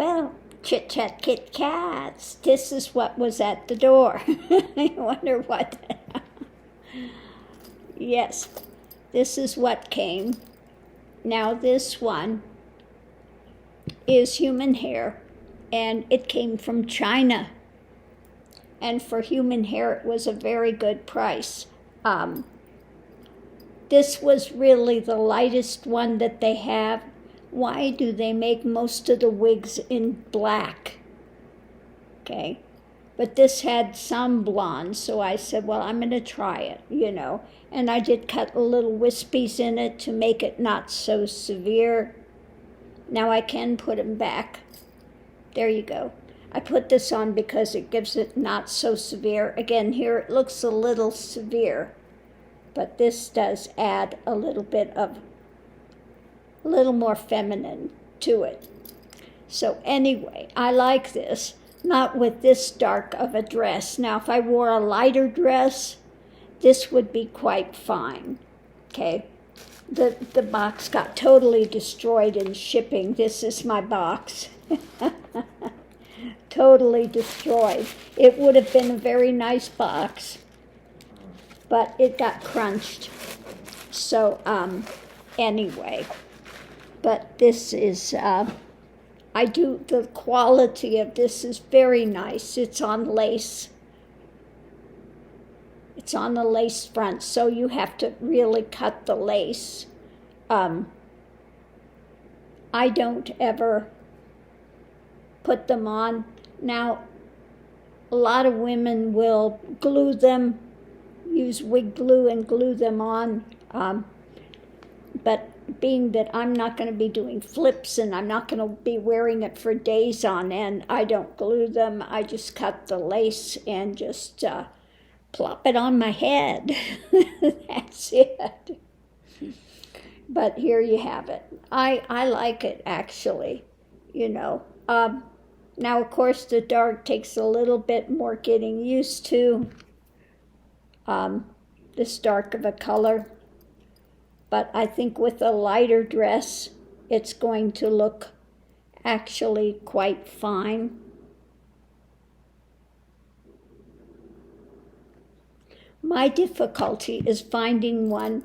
Well, Chit Chat Kit Kats, this is what was at the door. I wonder what. Yes, this is what came. Now this one is human hair, and it came from China. And for human hair, it was a very good price. This was really the lightest one that they have. Why do they make most of the wigs in black? Okay, but this had some blonde, so I said, well, I'm going to try it, you know. And I did cut little wispies in it to make it not so severe. Now I can put them back. There you go. I put this on because it gives it not so severe. Again, here it looks a little severe, but this does add a little more feminine to it. So anyway, I like this, not with this dark of a dress. Now, if I wore a lighter dress, this would be quite fine, okay? The box got totally destroyed in shipping. This is my box. Totally destroyed. It would have been a very nice box, but it got crunched. So anyway, but this is, the quality of this is very nice. It's on lace. It's on the lace front, so you have to really cut the lace. I don't ever put them on. Now, a lot of women will glue them, use wig glue and glue them on, but being that I'm not going to be doing flips and I'm not going to be wearing it for days on end, I don't glue them. I just cut the lace and just plop it on my head. That's it. But here you have it. I like it, actually, you know. Now, of course, the dark takes a little bit more getting used to, this dark of a color. But I think with a lighter dress, it's going to look actually quite fine. My difficulty is finding one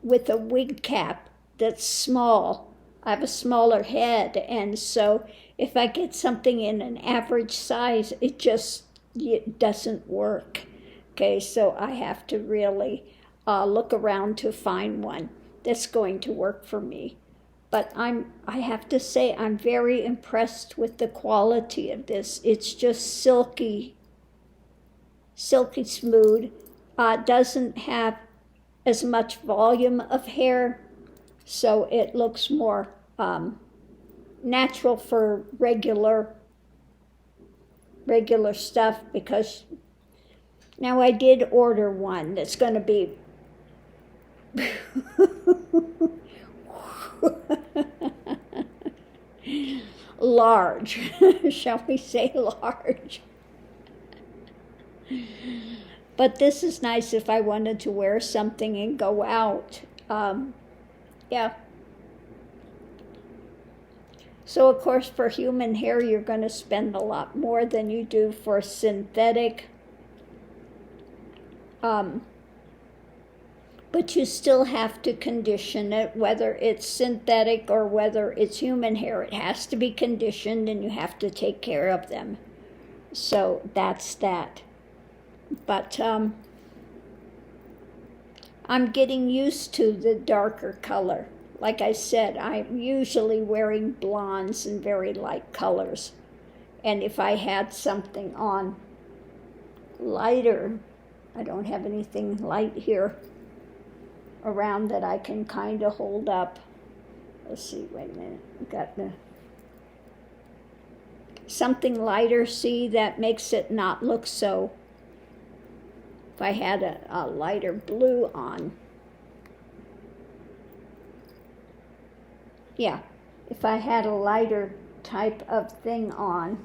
with a wig cap that's small. I have a smaller head, and so if I get something in an average size, it doesn't work. Okay, so I have to really look around to find one that's going to work for me. But I have to say, I'm very impressed with the quality of this. It's just silky smooth. Doesn't have as much volume of hair, so it looks more natural for regular stuff. Because now I did order one that's going to be large, shall we say large. But this is nice if I wanted to wear something and go out. Yeah. So, of course, for human hair, you're going to spend a lot more than you do for synthetic. But you still have to condition it, whether it's synthetic or whether it's human hair. It has to be conditioned, and you have to take care of them. So that's that. But I'm getting used to the darker color. Like I said, I'm usually wearing blondes and very light colors. And if I had something on lighter, I don't have anything light here around that I can kind of hold up. Let's see, wait a minute. I've got something lighter, see, that makes it not look so. If I had a lighter blue on. Yeah, if I had a lighter type of thing on,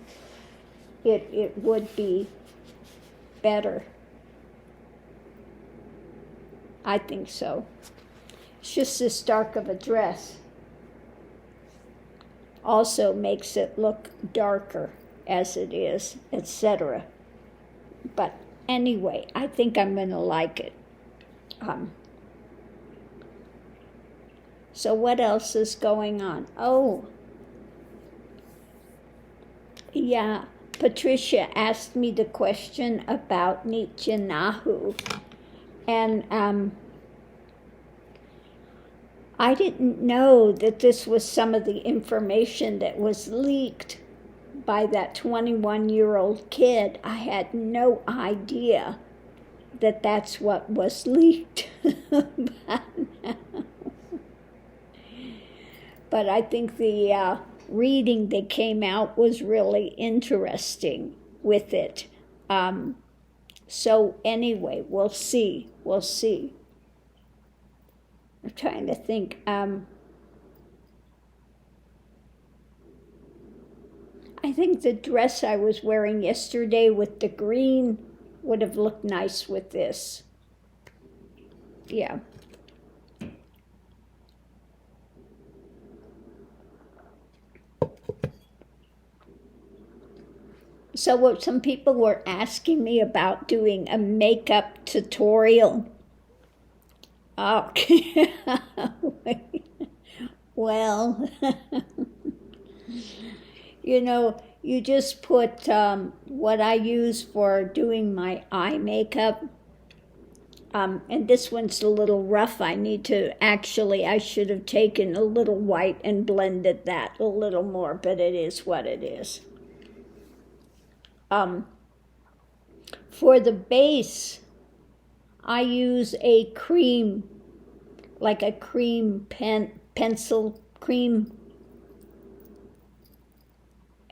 it would be better. I think so. It's just this dark of a dress. also makes it look darker as it is, etc. But anyway, I think I'm going to like it. So what else is going on? Oh, yeah, Patricia asked me the question about Netanyahu, and I didn't know that this was some of the information that was leaked by that 21-year-old kid. I had no idea that that's what was leaked. But I think the reading that came out was really interesting with it. So anyway, we'll see. We'll see. I'm trying to think. I think the dress I was wearing yesterday with the green would have looked nice with this. Yeah. So what some people were asking me about doing a makeup tutorial. Okay. Well, you just put what I use for doing my eye makeup. And this one's a little rough. I should have taken a little white and blended that a little more, but it is what it is. For the base, I use a cream, like a cream pencil cream,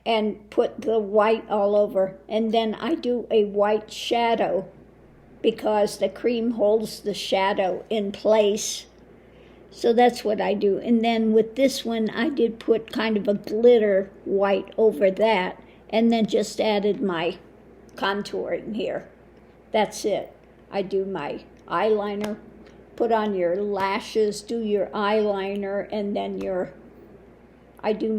and put the white all over. And then I do a white shadow because the cream holds the shadow in place. So that's what I do. And then with this one, I did put kind of a glitter white over that, and then just added my contouring here. That's it. I do my eyeliner, put on your lashes, do your eyeliner, and then I do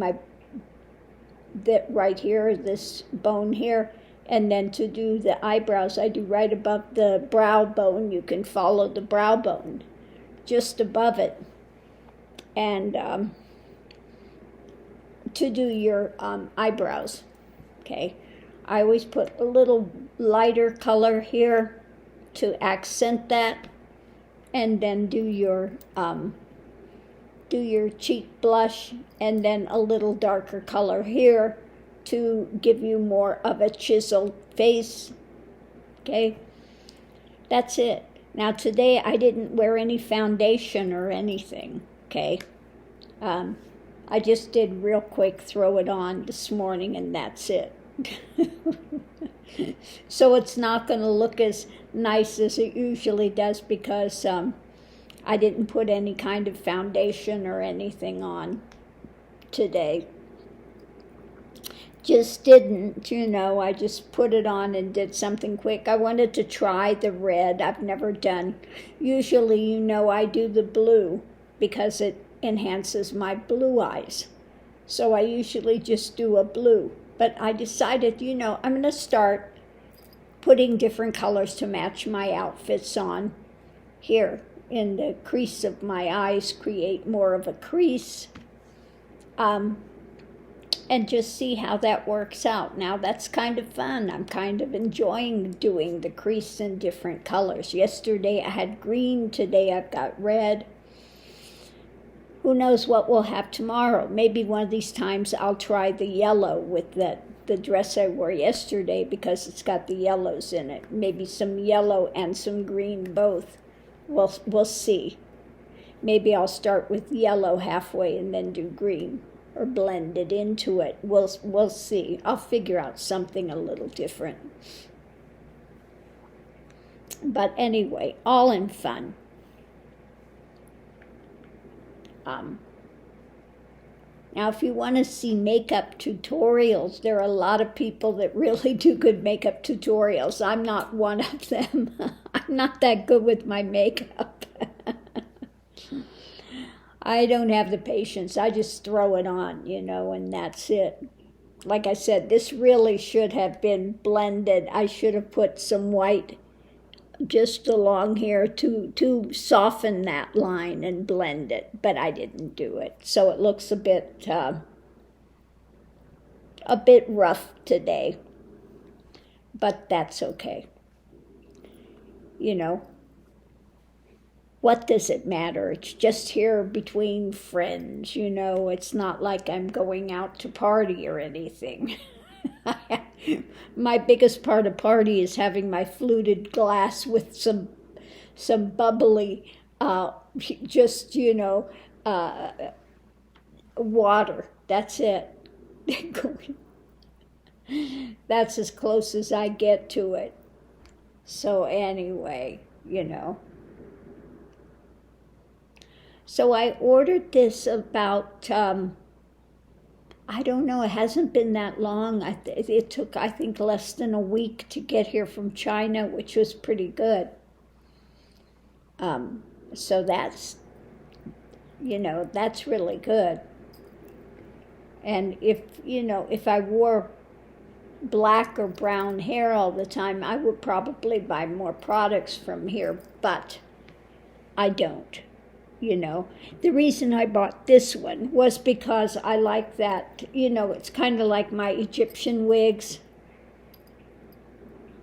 that right here, this bone here, and then to do the eyebrows, I do right above the brow bone. You can follow the brow bone, just above it. And to do your eyebrows. Okay, I always put a little lighter color here to accent that, and then do your cheek blush, and then a little darker color here to give you more of a chiseled face. Okay, that's it. Now today I didn't wear any foundation or anything. Okay, I just did real quick, throw it on this morning, and that's it. So it's not going to look as nice as it usually does because I didn't put any kind of foundation or anything on today. Just didn't, I just put it on and did something quick. I wanted to try the red. I've never done. Usually, I do the blue because it enhances my blue eyes. So I usually just do a blue. But I decided, I'm going to start putting different colors to match my outfits on here in the crease of my eyes, create more of a crease, and just see how that works out. Now, that's kind of fun. I'm kind of enjoying doing the crease in different colors. Yesterday I had green, today I've got red. Who knows what we'll have tomorrow? Maybe one of these times I'll try the yellow with the dress I wore yesterday because it's got the yellows in it. Maybe some yellow and some green both. We'll see. Maybe I'll start with yellow halfway and then do green or blend it into it. We'll see. I'll figure out something a little different. But anyway, all in fun. Now, if you want to see makeup tutorials, there are a lot of people that really do good makeup tutorials. I'm not one of them. I'm not that good with my makeup. I don't have the patience. I just throw it on, and that's it. Like I said, this really should have been blended. I should have put some white just along here to soften that line and blend it, but I didn't do it. So it looks a bit rough today, but that's okay. What does it matter? It's just here between friends, It's not like I'm going out to party or anything. My biggest part of party is having my fluted glass with some bubbly, water. That's it. That's as close as I get to it. So anyway, So I ordered this about, I don't know, it hasn't been that long. It took, I think, less than a week to get here from China, which was pretty good. So that's really good. And if I wore black or brown hair all the time, I would probably buy more products from here, but I don't. The reason I bought this one was because I like that, it's kind of like my Egyptian wigs.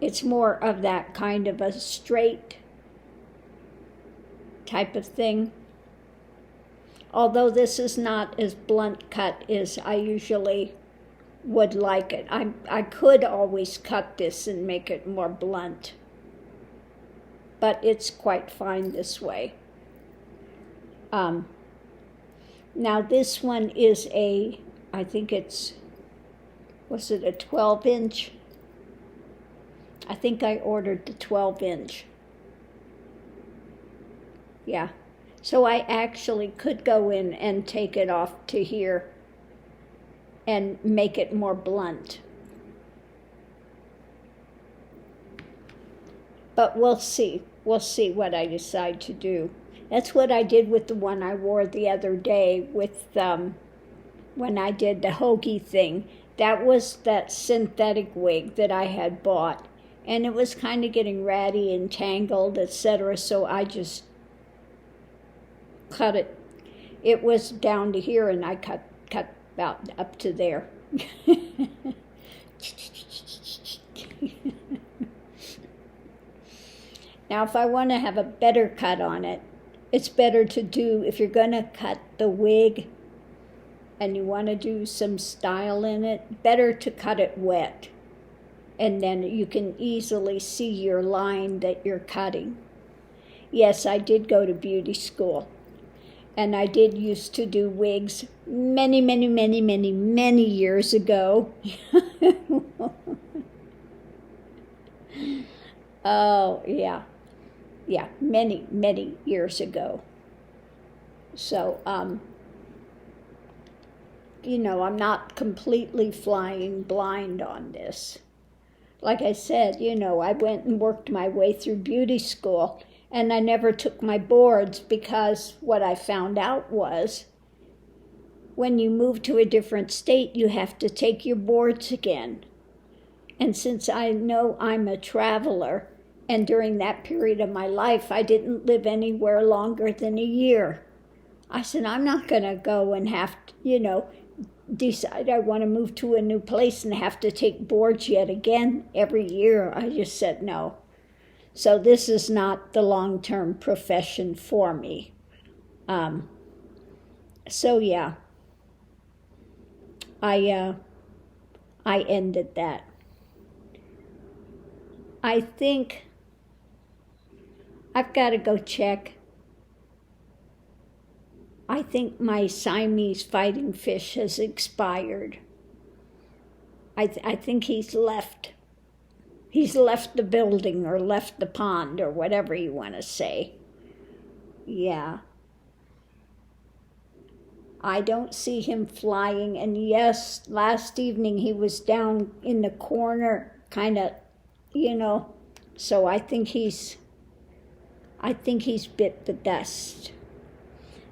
It's more of that kind of a straight type of thing. Although this is not as blunt cut as I usually would like it. I could always cut this and make it more blunt, but it's quite fine this way. Now this one is I think was it a 12-inch? I think I ordered the 12-inch. Yeah. So I actually could go in and take it off to here and make it more blunt. But we'll see. We'll see what I decide to do. That's what I did with the one I wore the other day with when I did the hoagie thing. That was that synthetic wig that I had bought. And it was kind of getting ratty and tangled, etc. So I just cut it. It was down to here, and I cut about up to there. Now, if I want to have a better cut on it, it's better to do, if you're going to cut the wig and you want to do some style in it, better to cut it wet. And then you can easily see your line that you're cutting. Yes, I did go to beauty school. And I did used to do wigs many, many, many, many, many years ago. Oh, yeah. Yeah, many, many years ago. So, I'm not completely flying blind on this. Like I said, I went and worked my way through beauty school, and I never took my boards because what I found out was when you move to a different state, you have to take your boards again. And since I know I'm a traveler, and during that period of my life, I didn't live anywhere longer than a year. I said, I'm not going to go and have to, decide I want to move to a new place and have to take boards yet again every year. I just said no. So this is not the long-term profession for me. So yeah, I ended that. I think I've got to go check. I think my Siamese fighting fish has expired. I think he's left. He's left the building or left the pond or whatever you want to say. Yeah. I don't see him flying. And yes, last evening he was down in the corner, kind of, so I think he's bit the dust.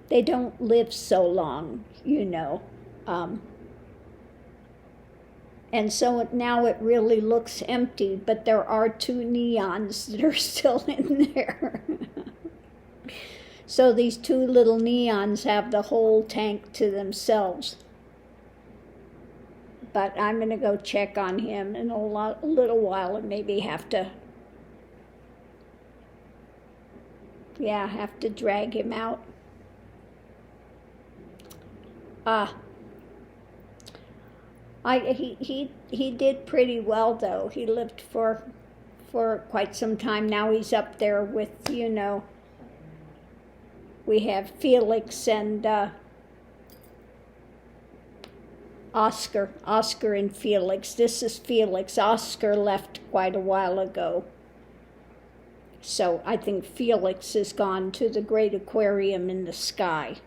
they don't live so long, and so now it really looks empty, but there are 2 neons that are still in there. So these 2 little neons have the whole tank to themselves. But I'm going to go check on him in a little while and maybe have to drag him out. He did pretty well, though. He lived for quite some time. Now he's up there with, we have Felix and Oscar and Felix. This is Felix. Oscar left quite a while ago. So I think Felix has gone to the great aquarium in the sky.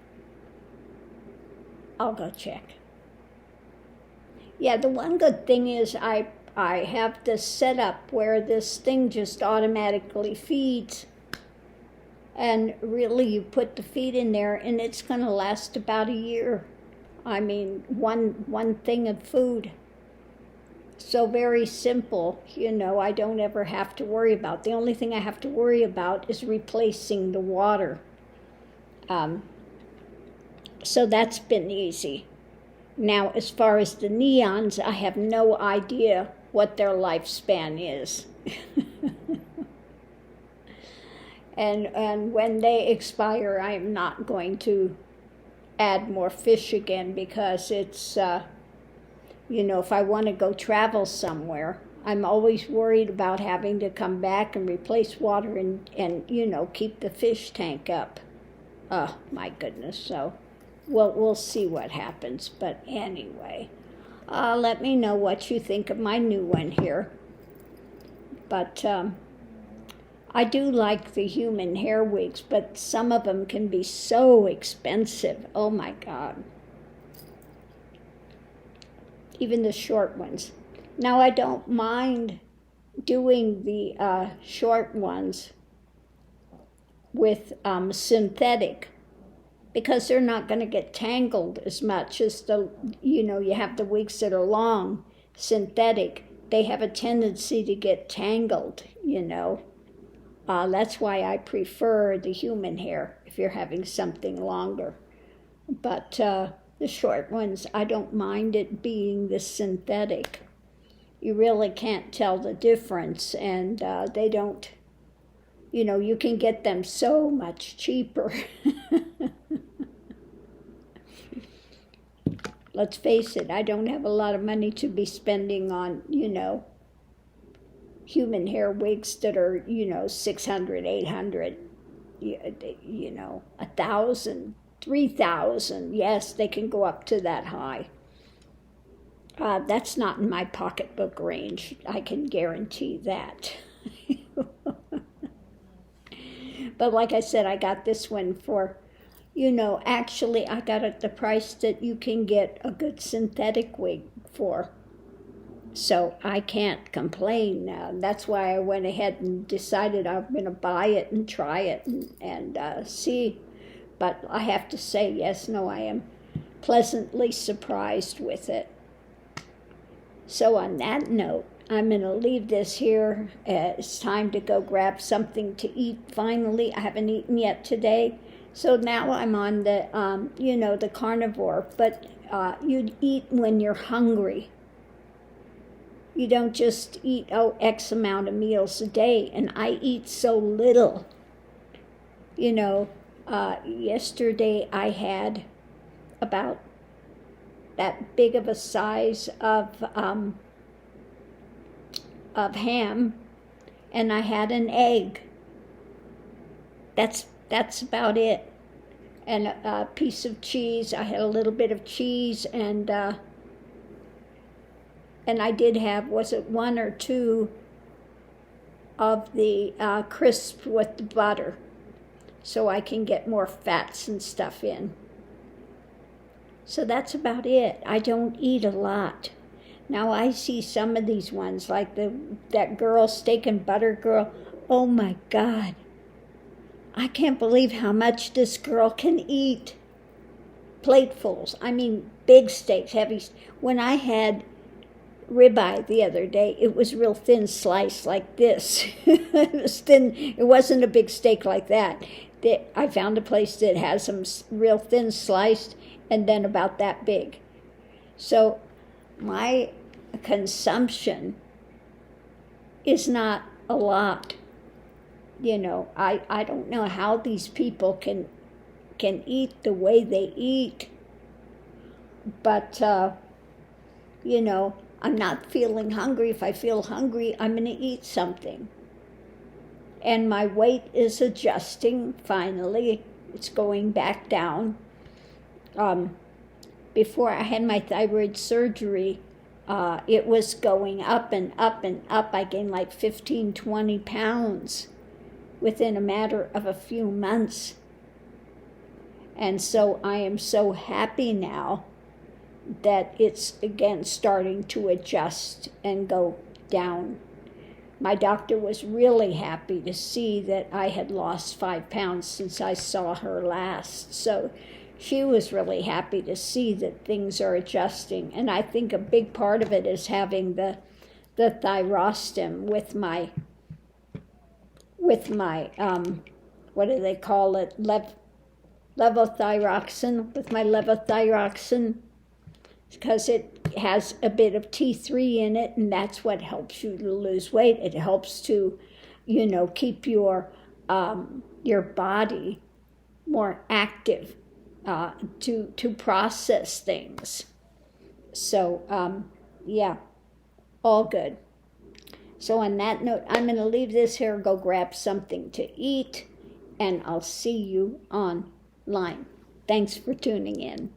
I'll go check. Yeah, the one good thing is I have this setup where this thing just automatically feeds. And really, you put the feed in there and it's going to last about a year. I mean, one thing of food. So very simple, I don't ever have to worry about. The only thing I have to worry about is replacing the water. So that's been easy. Now, as far as the neons, I have no idea what their lifespan is. And when they expire, I am not going to add more fish again, because it's, if I want to go travel somewhere, I'm always worried about having to come back and replace water and keep the fish tank up. Oh, my goodness. So we'll see what happens. But anyway, let me know what you think of my new one here. But I do like the human hair wigs, but some of them can be so expensive. Oh my God. Even the short ones. Now I don't mind doing the short ones with synthetic, because they're not going to get tangled as much as you have the wigs that are long, synthetic. They have a tendency to get tangled, That's why I prefer the human hair if you're having something longer. But the short ones, I don't mind it being the synthetic. You really can't tell the difference, and they don't, you can get them so much cheaper. Let's face it, I don't have a lot of money to be spending on, human hair wigs that are, $600, $800, $1,000, $3,000. Yes, they can go up to that high. That's not in my pocketbook range. I can guarantee that. But like I said, I got this one for, actually I got it at the price that you can get a good synthetic wig for. So I can't complain now. That's why I went ahead and decided I'm going to buy it and try it and see. But I have to say, yes, no, I am pleasantly surprised with it. So on that note, I'm going to leave this here. It's time to go grab something to eat finally. I haven't eaten yet today. So now I'm on the, the carnivore. But you eat when you're hungry. You don't just eat, X amount of meals a day. And I eat so little. Yesterday I had about that big of a size of ham, and I had an egg. That's about it. And a piece of cheese. I had a little bit of cheese, and I did have, was it 1 or 2 of the crisps with the butter, so I can get more fats and stuff in. So that's about it. I don't eat a lot. Now I see some of these ones, like that girl, steak and butter girl. Oh my God. I can't believe how much this girl can eat. Platefuls. I mean, big steaks, heavy. When I had ribeye the other day, it was real thin slice like this. It was thin. It wasn't a big steak like that. I found a place that has some real thin sliced and then about that big. So my consumption is not a lot. You know, I don't know how these people can eat the way they eat. But, you know, I'm not feeling hungry. If I feel hungry, I'm going to eat something. And my weight is adjusting finally. It's going back down. Before I had my thyroid surgery, it was going up and up and up. I gained like 15, 20 pounds within a matter of a few months. And so I am so happy now that it's again starting to adjust and go down. My doctor was really happy to see that I had lost 5 pounds since I saw her last. So she was really happy to see that things are adjusting. And I think a big part of it is having the Thyroxine with my what do they call it? Levothyroxine, with my levothyroxine, because it has a bit of T3 in it, and that's what helps you to lose weight. It helps to, you know, keep your body more active to process things. So, yeah, all good. So on that note, I'm going to leave this here, go grab something to eat, and I'll see you online. Thanks for tuning in.